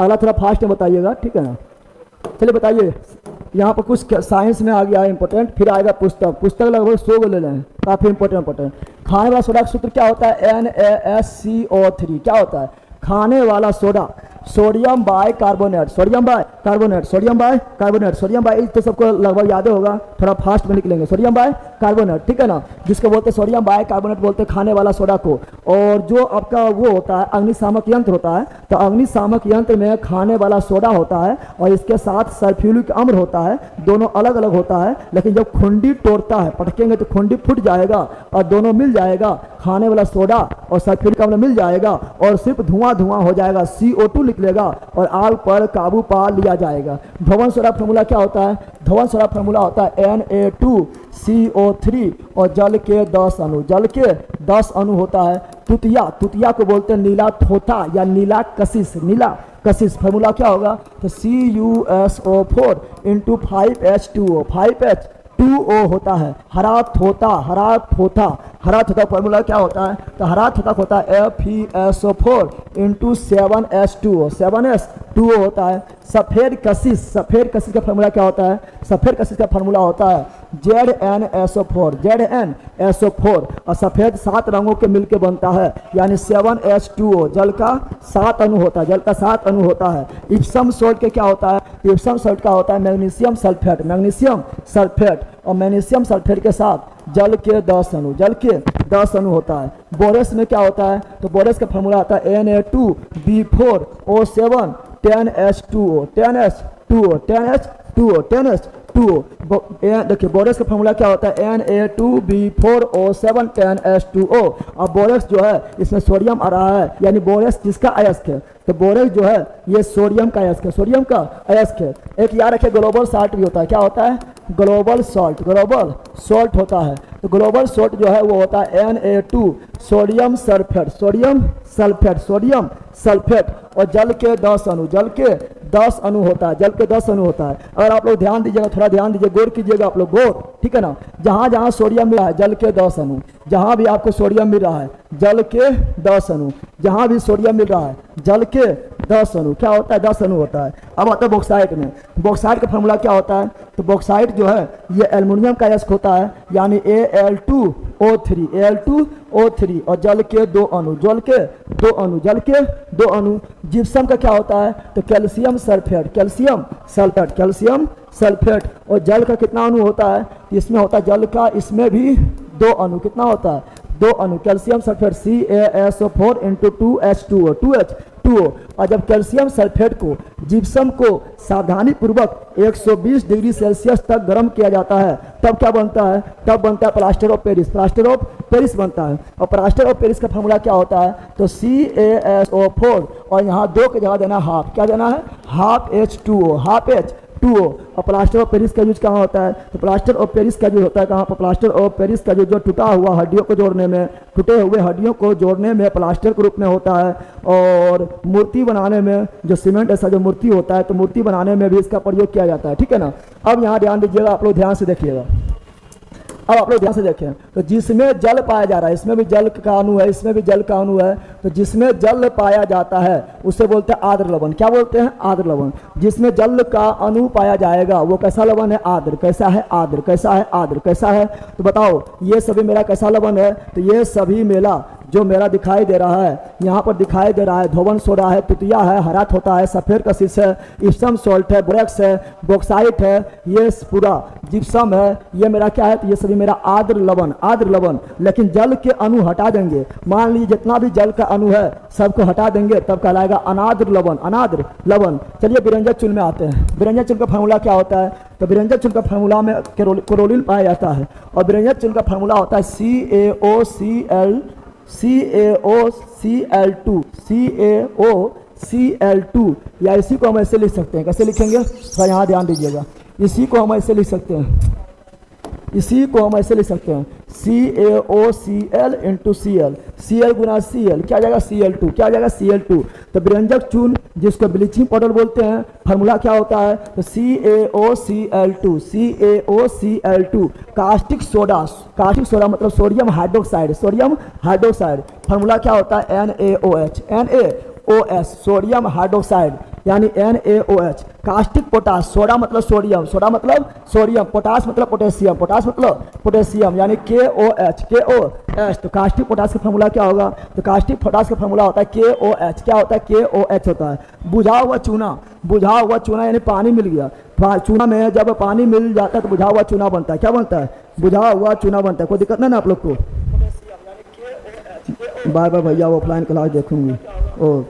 अगला थोड़ा फास्ट में बताइएगा, ठीक है ना। चलिए बताइए, यहाँ पर कुछ साइंस में आ गया है इंपॉर्टेंट, फिर आएगा पुस्तक। पुस्तक लगभग 100 को ले लें, काफ़ी इंपॉर्टेंट। खाने वाला सोडा का सूत्र क्या होता है? NaSCO3। क्या होता है खाने वाला soda? Sodium bicarbonate, sodium bicarbonate, sodium bicarbonate, sodium bi, तो सबको लगभग याद होगा, थोड़ा फास्ट में निकलेंगे। सोडियम बाय कार्बोनेट, ठीक है ना, जिसको बोलते हैं सोडियम बाय कार्बोनेट बोलते हैं खाने वाला सोडा को। और जो आपका वो होता है अग्निशामक यंत्र होता है, तो अग्निशामक यंत्र में खाने वाला सोडा होता है और इसके साथ सल्फ्यूरिक अम्ल होता है, दोनों अलग अलग होता है। लेकिन जब खुंडी तोड़ता है, पटकेंगे तो खुंडी फूट जाएगा और दोनों मिल जाएगा, खाने वाला सोडा और सल्फ्यूरिक अम्ल मिल जाएगा और सिर्फ धुआं धुआं हो जाएगा, CO2 निकलेगा और आग पर काबू पा लिया जाएगा। धवन सोडा फार्मूला क्या होता है? धवन सोडा फार्मूला होता है Na2CO3 और जल के 10 अणु, जल के 10 अणु होता है। तुतिया, तुतिया को बोलते हैं नीला थोथा या नीला कशिश, नीला कशिश। फार्मूला क्या होगा? तो CuSO4 × 5H2O, 5H2O होता है। हरा थोथा, हरा थोथा, हरा थोथा फार्मूला क्या होता है? तो हरा थोथा होता है FeSO4 × 7H2O, 7H2O होता है। सफ़ेद कशिश, सफ़ेद कशिश का फार्मूला क्या होता है? सफ़ेद कशिश का फार्मूला होता है ZnSO4, ZnSO4। और सफ़ेद 7 रंगों के मिलके बनता है, यानी 7H2O, जल का 7 अणु होता है, जल का 7 अणु होता है। इप्सम सॉल्ट के क्या होता है? इप्सम सॉल्ट का होता है मैग्नीशियम सल्फेट, मैग्नीशियम सल्फेट, और मैग्नीशियम सल्फेट के साथ जल के 10 अणु, जल के 10 अणु होता है। बोरेस में क्या होता है? तो बोरेस का फार्मूला आता है Na2B4O7 10H2O, 10H2O, 10H2O, 10H2O। देखिए बोरेक्स का फार्मूला क्या होता है? Na2B4O7 10H2O। अब बोरेक्स जो है इसमें सोडियम आ रहा है, यानी बोरेक्स जिसका अयस्क है, तो बोरेक्स जो है ये सोडियम का अयस्क है, सोडियम का अयस्क है। एक याद रखिए ग्लोबल सॉल्ट भी होता है। क्या होता है? ग्लोबल सॉल्ट, ग्लोबल सॉल्ट होता है। तो ग्लोबल सॉल्ट जो है वो होता है Na2 sodium sulphate, sodium sulphate, sodium sulphate, और जल के 10 अणु, जल के 10 अणु होता है, जल के 10 अणु होता है। अगर आप लोग ध्यान दीजिएगा, थोड़ा ध्यान दीजिए, गौर कीजिएगा आप लोग, गौर, ठीक है ना। जहाँ जहाँ सोडियम मिल रहा है जल के 10 अणु, जहाँ भी आपको सोडियम मिल रहा है जल के 10 अणु, जहाँ भी सोडियम मिल रहा है जल के 10 अणु। क्या होता है? 10 अणु होता है। अब आता है बॉक्साइट में। बॉक्साइट का फार्मूला क्या होता है? तो बॉक्साइट जो है ये एल्युमिनियम का अयस्क होता है, यानी Al2O3, Al2O3, और जल के 2 अणु, जल के 2 अणु, जल के 2 अणु। जिप्सम का क्या होता है? तो calcium sulphate, calcium sulphate, calcium sulphate, और जल का कितना अणु होता है? इसमें होता है जल का, इसमें भी 2 अणु। कितना होता है? 2 अणु, calcium sulphate CaSO4 × 2H2O, 2H2O। और जब कैल्शियम सल्फेट को, जिप्सम को सावधानी पूर्वक 120 डिग्री सेल्सियस तक गर्म किया जाता है, तब क्या बनता है? तब बनता है plaster of Paris, plaster of Paris बनता है। और प्लास्टर ऑफ पेरिस का फार्मूला क्या होता है? तो CaSO4 और यहाँ 2 की जगह देना हाफ, क्या देना है? Half H2O, half H2O। और प्लास्टर ऑफ पेरिस का यूज कहाँ होता है? तो प्लास्टर ऑफ पेरिस का यूज होता है कहाँ पर? प्लास्टर ऑफ पेरिस का जो टूटा हुआ हड्डियों को जोड़ने में, टूटे हुए हड्डियों को जोड़ने में प्लास्टर के रूप में होता है। और मूर्ति बनाने में, जो सीमेंट ऐसा जो मूर्ति होता है, तो मूर्ति बनाने में भी इसका प्रयोग किया जाता है, ठीक है ना। अब यहाँ ध्यान दीजिएगा, आप लोग ध्यान से देखिएगा, अब आप लोग ध्यान से देखें। तो जिसमें जल पाया जा रहा है, इसमें भी जल का अणु है, इसमें भी जल का अणु है, तो जिसमें जल पाया जाता है उसे बोलते हैं आर्द्र लवण। क्या बोलते हैं? आर्द्र लवण। जिसमें जल का अणु पाया जाएगा वो कैसा लवण है? आर्द्र। कैसा है? आर्द्र। कैसा है? आर्द्र। कैसा है? तो बताओ ये सभी मेरा कैसा लवण है? तो ये सभी मेरा जो मेरा दिखाई दे रहा है, यहाँ पर दिखाई दे रहा है, धोवन सोडा है, तुतिया है, हरा थोथा है, सफ़ेद कशिश है, इप्सम सॉल्ट है, बोरेक्स है, बॉक्साइट है, ये पूरा जिप्सम है, ये मेरा क्या है? तो ये सभी मेरा आर्द्र लवण, आर्द्र लवण। लेकिन जल के अणु हटा देंगे, मान लीजिए जितना भी जल का अणु है सबको हटा देंगे, तब कहलाएगा अनार्द्र लवण, अनार्द्र लवण। चलिए विरंजक चूर्ण में आते हैं। विरंजक चूर्ण का फार्मूला क्या होता है? तो विरंजक चूर्ण का फार्मूला में क्लोरीन पाया जाता है, और विरंजक चूर्ण का फार्मूला होता है CaOCl2, CaOCl2, या इसी को हम ऐसे लिख सकते हैं। कैसे लिखेंगे? थोड़ा यहाँ ध्यान दीजिएगा। इसी को हम ऐसे लिख सकते हैं, इसी को हम ऐसे लिख सकते हैं CaOCl × Cl, Cl गुना Cl क्या जाएगा? Cl2, क्या जाएगा? Cl2। तो विरंजक चूर्ण जिसको ब्लीचिंग पाउडर बोलते हैं, फार्मूला क्या होता है? तो CaOCl2, CaOCl2। Caustic soda, caustic soda मतलब sodium hydroxide, sodium hydroxide, formula क्या होता है? NaOH, NaOH, sodium hydroxide. यानी NaOH। कास्टिक पोटास, सोडा मतलब सोडियम, सोडा मतलब सोडियम, पोटास मतलब पोटेशियम, पोटास मतलब पोटेशियम यानी KOH। तो कास्टिक पोटास का फॉर्मूला क्या होगा? तो कास्टिक पोटास का फॉर्मूला होता है KOH। क्या होता है? KOH होता है। बुझा हुआ चूना, बुझा हुआ चूना यानी पानी मिल गया, चूना में जब पानी मिल जाता है तो बुझा हुआ चूना बनता है। क्या बनता है? बुझा हुआ चूना बनता है। कोई दिक्कत नहीं ना आप लोग को? बाय बाय भैया, ऑफलाइन क्लास देखूंगी। ओ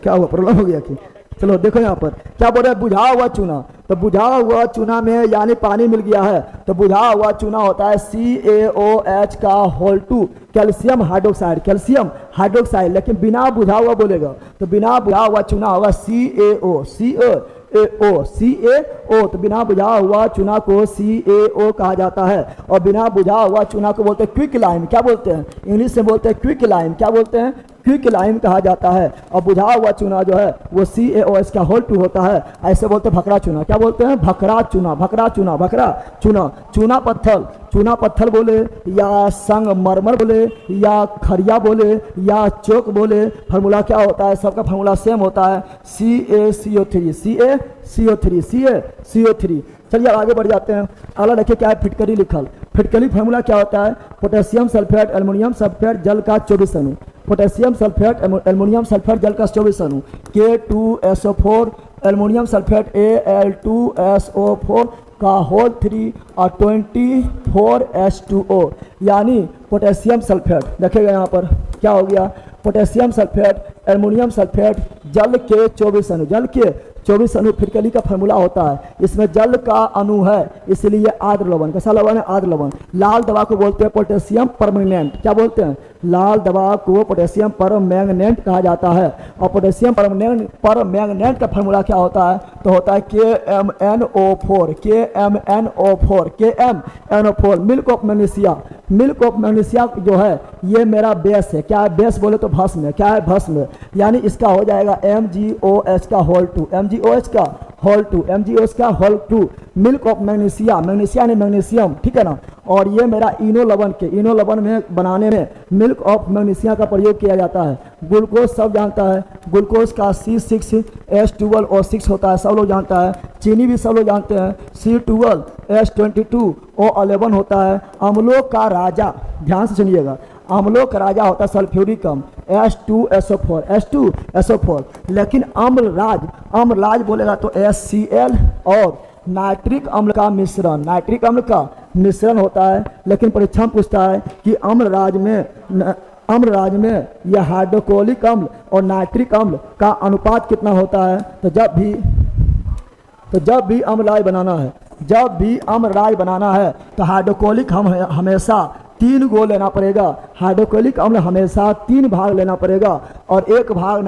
क्या हुआ, प्रॉब्लम हो गया कि? चलो देखो यहाँ पर क्या बोल रहे हैं, बुझा हुआ चूना। तो बुझा हुआ चूना में यानी पानी मिल गया है तो बुझा हुआ चूना होता है CaOH का whole 2 calcium hydroxide, calcium hydroxide. लेकिन बिना बुझा हुआ बोलेगा तो बिना बुझा हुआ चूना होगा CaO। तो बिना बुझा हुआ चूना को CaO कहा जाता है। और बिना बुझा हुआ चूना को बोलते हैं क्विक लाइम। क्या बोलते हैं? इंग्लिश से बोलते हैं क्विक लाइम। क्या बोलते हैं? क्विक लाइम कहा जाता है। और बुझा हुआ चूना जो है वो CaOH का होल 2 होता है। ऐसे बोलते हैं भकरा चूना। क्या बोलते हैं? भकरा चूना, भकरा चूना, भकरा चूना। चूना पत्थर, चूना पत्थर बोले या संगमरमर बोले या खरिया बोले या चौक बोले, फार्मूला क्या होता है? सबका फार्मूला सेम होता है CaCO3। चलिए आगे बढ़ जाते हैं। अगला देखिए क्या है, फिटकरी लिखल। फिटकरी फार्मूला क्या होता है? पोटेशियम सल्फेट एल्युमिनियम सल्फेट जल का 24 अणु, पोटेशियम सल्फेट एल्युमिनियम सल्फेट जल का 24 अणु, K2SO4 एल्युमिनियम सल्फेट Al2SO4 का होल 3 और 24H2O यानी पोटेशियम सल्फेट। देखिएगा यहाँ पर क्या हो गया, पोटेशियम सल्फेट एल्युमिनियम सल्फेट जल के 24 अणु, जल के 24 अणु फिटकरी का फार्मूला होता है। इसमें जल का अणु है इसलिए आर्द्र लवण। कैसा लवण है? आर्द्र लवण। लाल दवा को बोलते हैं पोटेशियम परमैंगनेट। क्या बोलते हैं? लाल दवा को पोटेशियम परमैंगनेट कहा जाता है। और पोटेशियम परमैंगनेट का फार्मूला क्या होता है? तो होता है KMNO4। Milk of magnesia, milk of magnesia जो है ये मेरा बेस है। क्या है बेस? बोले तो भस्म है। क्या है? भस्म। यानी इसका हो जाएगा MgOH का होल 2, MgOH का होल 2, MgOH का whole 2। Milk of magnesia, magnesia ने मैग्नीशियम, ठीक है ना। और ये मेरा इनो लवण के, इनो लवण में बनाने में मिल्क ऑफ मैग्नीशिया का प्रयोग किया जाता है। ग्लूकोज सब जानता है, ग्लूकोज का C6H12O6 होता है, सब लोग जानता है। चीनी भी सब लोग जानते हैं, C12H22O11 होता है। अम्लों का राजा, ध्यान से सुनिएगा, अम्लों का राजा होता है सल्फ्यूरिक अम्ल H2SO4। लेकिन अम्लराज बोलेगा तो HCl और नाइट्रिक अम्ल का मिश्रण, नाइट्रिक अम्ल का मिश्रण होता है। लेकिन परीक्षा में पूछता है कि अम्लराज में यह हाइड्रोक्लोरिक अम्ल और नाइट्रिक अम्ल का अनुपात कितना होता है? तो जब भी अम्लराज बनाना है तो हाइड्रोक्लोरिक हमेशा 3 गो लेना पड़ेगा। हाइड्रोक्लोरिक अम्ल हमेशा 3 भाग लेना पड़ेगा और 1 भाग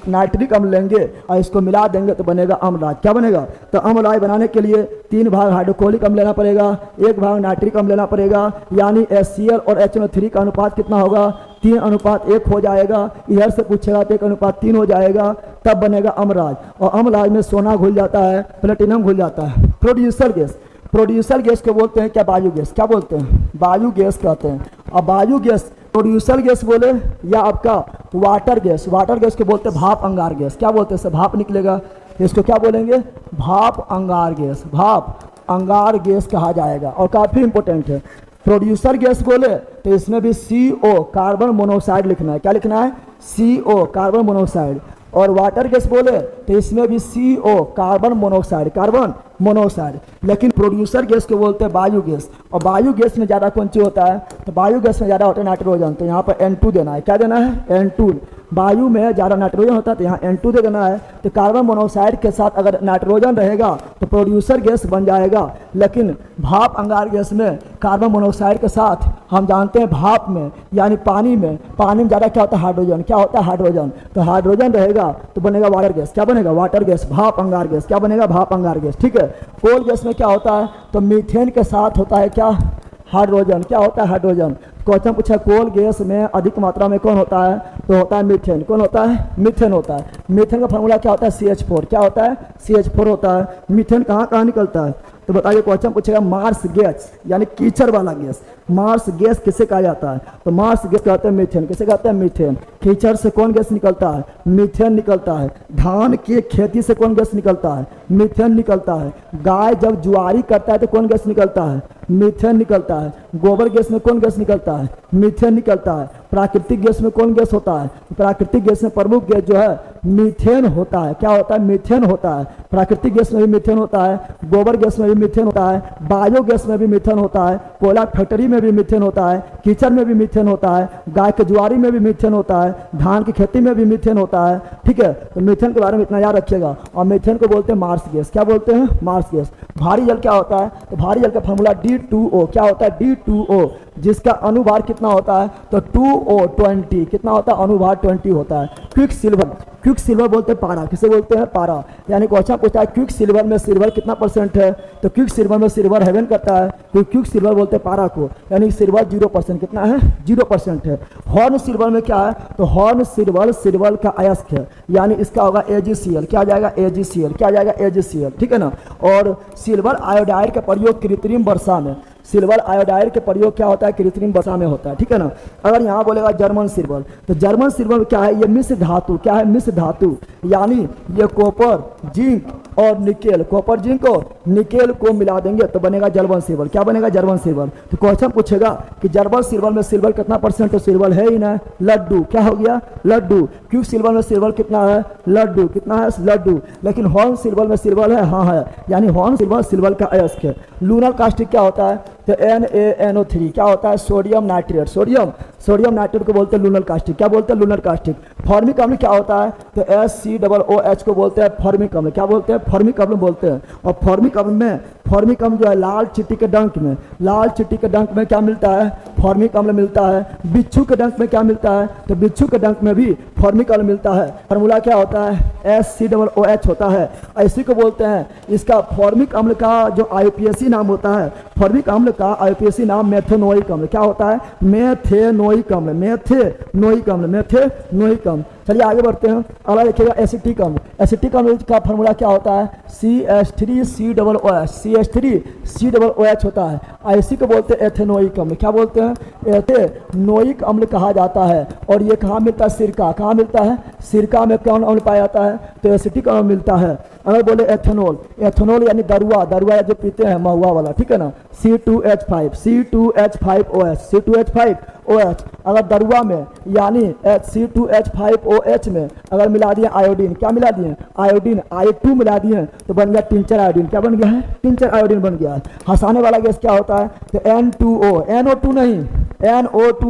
नाइट्रिक अम्ल लेंगे और इसको मिला देंगे तो बनेगा अम्लराज। क्या बनेगा? तो अम्लराज बनाने के लिए 3 भाग हाइड्रोक्लोरिक अम्ल लेना पड़ेगा, 1 भाग नाइट्रिक अम्ल लेना पड़ेगा। यानी HCl और HNO3 का अनुपात कितना होगा? 3:1 हो जाएगा। इधर से पूछेगा तो 1:3 हो जाएगा, तब बनेगा अम्लराज। और अम्लराज में सोना घुल जाता है, प्लेटिनम घुल जाता है। प्रोड्यूसर गैस को बोलते हैं क्या? वायु गैस। क्या बोलते हैं? वायु गैस कहते हैं। अब वायु गैस प्रोड्यूसर गैस बोले या आपका वाटर गैस को बोलते हैं भाप अंगार गैस। क्या बोलते हैं? भाप निकलेगा, इसको क्या बोलेंगे? भाप अंगार गैस कहा जाएगा। और काफ़ी इंपॉर्टेंट है, प्रोड्यूसर गैस बोले तो इसमें भी CO कार्बन मोनोऑक्साइड लिखना है। क्या लिखना है? CO carbon monoxide. और वाटर गैस बोले तो इसमें भी CO कार्बन मोनोऑक्साइड। लेकिन प्रोड्यूसर गैस को बोलते हैं वायु गैस। और वायु गैस में ज़्यादा कौन सी होता है? तो वायु गैस में ज़्यादा होता है नाइट्रोजन। तो यहाँ पर N2 देना है। क्या देना है? N2। वायु में ज़्यादा नाइट्रोजन होता है तो यहाँ N2 दे देना है। तो कार्बन मोनोऑक्साइड के साथ अगर नाइट्रोजन रहेगा तो प्रोड्यूसर गैस बन जाएगा। लेकिन भाप अंगार गैस में कार्बन मोनोऑक्साइड के साथ हम जानते हैं भाप में यानी पानी में ज़्यादा क्या होता है? हाइड्रोजन। क्या होता है? हाइड्रोजन। तो हाइड्रोजन रहेगा तो बनेगा वाटर गैस। क्या बनेगा? वाटर गैस, भाप अंगार गैस। क्या बनेगा? भाप अंगार गैस। ठीक है। कोल गैस में क्या होता है? तो मीथेन के साथ होता है क्या? हाइड्रोजन। क्या होता है? हाइड्रोजन। क्वेश्चन पूछा कोल गैस में अधिक मात्रा में कौन होता है? तो होता है मीथेन। कौन होता है? मीथेन होता है। मीथेन का फार्मूला क्या होता है? CH4। क्या होता है? CH4 होता है। मीथेन कहाँ निकलता है? तो बताइए क्वेश्चन पूछेगा मार्स गैस यानी कीचड़ वाला गैस, मार्स गैस किसे कहा जाता है? तो मार्स गैस कहते हैं मीथेन। किसे कहते हैं? मीथेन। कीचड़ से कौन गैस निकलता है? मीथेन निकलता है। धान की खेती से कौन गैस निकलता है? मीथेन निकलता है। गाय जब जुआरी करता है तो कौन गैस निकलता है? मीथेन निकलता है। गोबर गैस में कौन गैस निकलता है? मीथेन निकलता है। प्राकृतिक गैस में कौन गैस होता है? प्राकृतिक गैस में प्रमुख गैस जो है मीथेन होता है। क्या होता है? मीथेन होता है। प्राकृतिक गैस में भी मीथेन होता है, गोबर गैस में भी मीथेन होता है, बायो गैस में भी मीथेन होता है, कोयला फैक्ट्री में भी मीथेन होता है, कीचड़ में भी मीथेन होता है, गाय के जुआरी में भी मीथेन होता है, धान की खेती में भी मीथेन होता है। ठीक है, तो मीथेन के बारे में इतना याद रखिएगा। और मीथेन को बोलते हैं मार्स गैस। क्या बोलते हैं? Marsh gas. भारी जल क्या होता है? तो भारी जल का फॉर्मूला D2O। क्या होता है? D2O, जिसका अनुभार कितना होता है? तो 2O 20। कितना होता है? अनुभार 20 होता है। क्विक सिल्वर, क्विक सिल्वर बोलते हैं पारा। किसे बोलते हैं? पारा। यानी क्वेश्चन पूछता है क्विक सिल्वर में सिल्वर कितना परसेंट है? तो क्विक सिल्वर में सिल्वर हेवन करता है, तो क्विक सिल्वर बोलते हैं पारा को। यानी सिल्वर 0%। कितना है? 0% है। हॉर्न सिल्वर में क्या है? तो हॉर्न सिल्वर सिल्वर का अयस्क है, यानी इसका होगा AgCl। क्या आ जाएगा? AgCl। क्या आ जाएगा? AgCl। ठीक है ना। और सिल्वर आयोडाइड का प्रयोग कृत्रिम वर्षा में, सिल्वर आयोडाइड के प्रयोग क्या होता है? कृत्रिम वर्षा में होता है। ठीक है ना। अगर यहाँ बोलेगा जर्मन सिल्वर, तो जर्मन सिल्वर क्या है? ये मिश्र धातु। क्या है? मिश्र धातु, यानी ये कॉपर, जिंक और निकेल, कॉपर, जिंक और निकेल को मिला देंगे तो बनेगा जर्मन सिल्वर। क्या बनेगा? German silver. तो क्वेश्चन पूछेगा कि जर्मन सिल्वर में सिल्वर कितना परसेंट? तो सिल्वर है ही ना, लड्डू। क्या हो गया? लड्डू। क्यों सिल्वर में सिल्वर कितना है? लड्डू। कितना है? लड्डू। लेकिन हॉर्न सिल्वर में सिल्वर है? हाँ है, यानी हॉर्न सिल्वर सिल्वर का अयस्क है। लूनर कास्टिक क्या होता है? तो NaNO3। क्या होता है? Sodium nitrate. सोडियम नाइट्रेट को बोलते हैं लूनर कास्टिक। क्या बोलते हैं? Lunar caustic. फॉर्मिक अम्ल क्या होता है? तो SCOOH को बोलते हैं फॉर्मिक अम्ल। क्या बोलते हैं? फॉर्मिक अम्ल बोलते हैं। और फॉर्मिक अम्ल जो है लाल चींटी के डंक में, लाल चींटी के डंक में क्या मिलता है? फॉर्मिक अम्ल मिलता है। बिच्छू के डंक में क्या मिलता है? तो बिच्छू के डंक में भी फॉर्मिक अम्ल मिलता है। फार्मूला क्या होता है? SCOOH होता है। इसी को बोलते हैं, इसका फॉर्मिक अम्ल का जो IUPAC नाम होता है, फॉर्मिक अम्ल का IUPAC नाम मेथेनोइक अम्ल। क्या होता है? मेथेनोइक अम्ल। मेथेनोइक अम्ल, मेथेनोइक अम्ल। चलिए आगे बढ़ते हैं। अगला देखिएगा एसिटिक अम्ल। एसिटिक अम्ल का फॉर्मूला क्या होता है? CH3COOH। CH3COOH होता है। इसी को बोलते हैं एथेनोइक अम्ल। क्या बोलते हैं? एथेनोइक अम्ल कहा जाता है। और ये कहाँ मिलता है? सिरका। कहाँ मिलता है? सिरका में कौन अम्ल पाया जाता है? तो एसिटिक अम्ल मिलता है। अगर बोले एथेनॉल, एथेनॉल यानी दरुआ, दरुआ जो पीते हैं महुआ वाला। ठीक है ना। C2H5। अगर दरुआ में यानी C2H5OH में अगर मिला दिए आयोडीन, क्या मिला दिए? आयोडीन, I2 मिला दिए तो बन गया टिंचर आयोडीन। क्या बन गया है? टिंचर आयोडीन बन गया है। हंसाने वाला गैस क्या होता है? तो N2O, NO2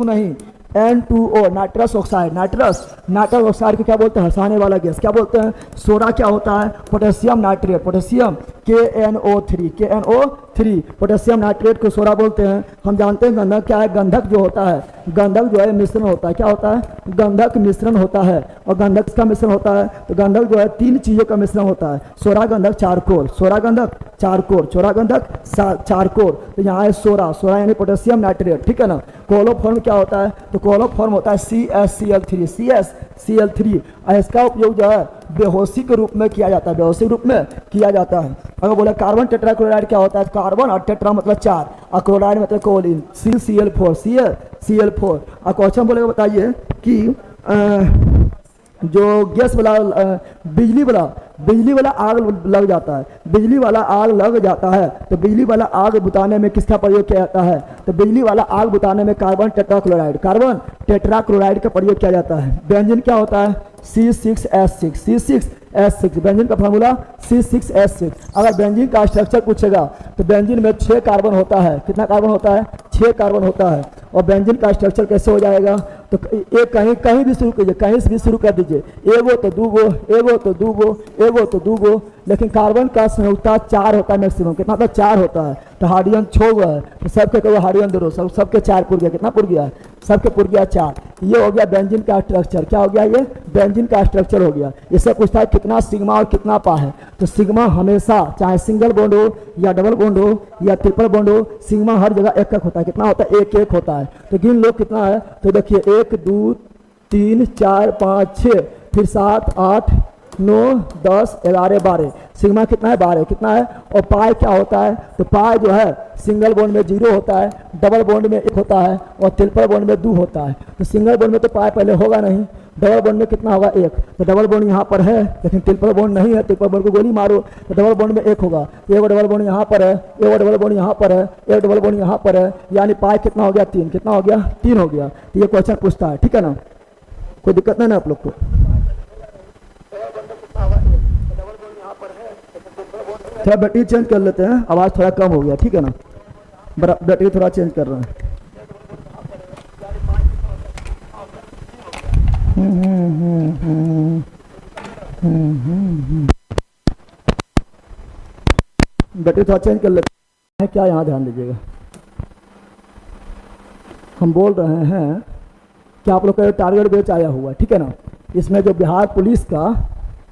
नहीं, N2O, nitrous oxide. Nitrous oxide को क्या बोलते हैं? हंसाने वाला गैस। क्या बोलते हैं? सोडा क्या होता है? Potassium nitrate. Potassium KNO3। Potassium nitrate को सोडा बोलते हैं। हम जानते हैं गंधक क्या है? गंधक जो होता है, गंधक जो है मिश्रण होता है। क्या होता है? गंधक मिश्रण होता है। और गंधक का मिश्रण होता है तो गंधक जो है 3 चीज़ों का मिश्रण होता है। सोडा गंधक चारकोल, सोडा गंधक चारकोल, सोडा गंधक चारकोल। तो यहाँ है सोडा, सोडा यानी पोटेशियम नाइट्रेट। ठीक है ना। कोलोफॉर्म क्या होता है? तो कोलोफॉर्म होता है CaCl3। इसका उपयोग जो है बेहोशी के रूप में किया जाता है, बेहोशी के रूप में किया जाता है। अगर बोले कार्बन टेट्राक्लोराइड क्या होता है? कार्बन और टेट्रा मतलब 4 और क्लोराइड मतलब कोलिन, CCl4। और क्वेश्चन बोलेगा बताइए कि जो गैस वाला बिजली वाला आग लग जाता है, बिजली वाला आग लग जाता है तो बिजली वाला आग बुताने में किसका प्रयोग किया जाता है? तो बिजली वाला आग बुताने में कार्बन टेट्राक्लोराइड का प्रयोग किया जाता है। बेंजीन क्या होता है? C6H6। बेंजीन का फार्मूला C6H6। अगर बेंजीन का स्ट्रक्चर पूछेगा तो बेंजीन में 6 कार्बन होता है। कितना कार्बन होता है? 6 कार्बन होता है। और बेंजीन का स्ट्रक्चर कैसे हो जाएगा? तो ये कहीं भी शुरू कीजिए, कहीं से भी शुरू कर दीजिए। एगो तो दूगो, लेकिन कार्बन का संयुक्ता 4 होता है मैक्सिमम। कितना होता है? 4 होता है। तो हाइड्रोजन 6 है तो सबके कहो हाइड्रोजन दो, सबके 4 पुर गया। कितना पुर गया? सबके पुर गया 4। ये हो गया बेंजीन का स्ट्रक्चर। क्या हो गया? ये बेंजीन का स्ट्रक्चर हो गया। इससे पूछता है कितना सिग्मा और कितना पा है? तो सिग्मा हमेशा चाहे सिंगल बॉन्ड हो या डबल बॉन्ड हो या ट्रिपल बॉन्ड हो, सिग्मा हर जगह 1 होता है। कितना होता है? 1 होता है। तो गिन लो कितना है। तो देखिए 1 2 3 4 5 6 फिर 7 8 9, 10, 11, 12। सिग्मा कितना है? 12। कितना है? और पाई क्या होता है? तो पाई जो है सिंगल बॉन्ड में 0 होता है, डबल बॉन्ड में 1 होता है और ट्रिपल बॉन्ड में 2 होता है। तो सिंगल बॉन्ड में तो पाई पहले होगा नहीं, डबल बॉन्ड में कितना होगा? 1। तो डबल बॉन्ड यहाँ पर है लेकिन ट्रिपल बॉन्ड नहीं है, ट्रिपल बॉन्ड को गोली मारो तो डबल बॉन्ड में 1 होगा। एक डबल बॉन्ड यहाँ पर है, एक डबल बॉन्ड यहाँ पर है, एक डबल बॉन्ड यहाँ पर है, यानी पाई कितना हो गया? 3। कितना हो गया? 3 हो गया। तो ये क्वेश्चन पूछता है, ठीक है ना, कोई दिक्कत नहीं ना आप लोग को। थोड़ा बैटरी चेंज कर लेते हैं, आवाज़ थोड़ा कम हो गया, ठीक है ना, बैटरी थोड़ा चेंज कर रहे हैं। बैटरी थोड़ा चेंज कर लेते हैं। क्या यहाँ ध्यान दीजिएगा, हम बोल रहे हैं कि आप लोग का टारगेट बैच आया हुआ, ठीक है ना, इसमें जो बिहार पुलिस का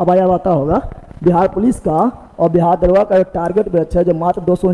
अब आया आता होगा, बिहार पुलिस का और बिहार दरोगा का टारगेट बैच है जो मात्र 200